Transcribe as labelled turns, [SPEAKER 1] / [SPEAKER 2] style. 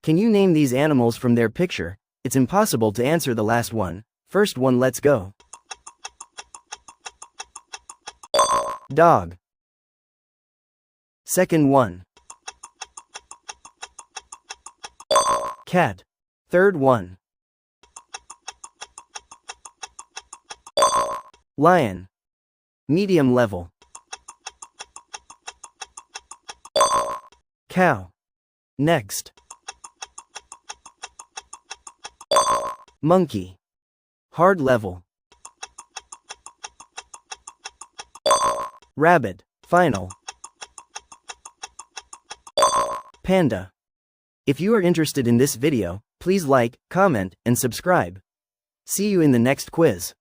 [SPEAKER 1] Can you name these animals from their picture? It's impossible to answer the last one. First one, let's go. Dog. Second one. Cat. Third one. Lion. Medium level. Cow. Next. Monkey. Hard level. Rabbit. Final. Panda. If you are interested in this video, please like, comment, and subscribe. See you in the next quiz.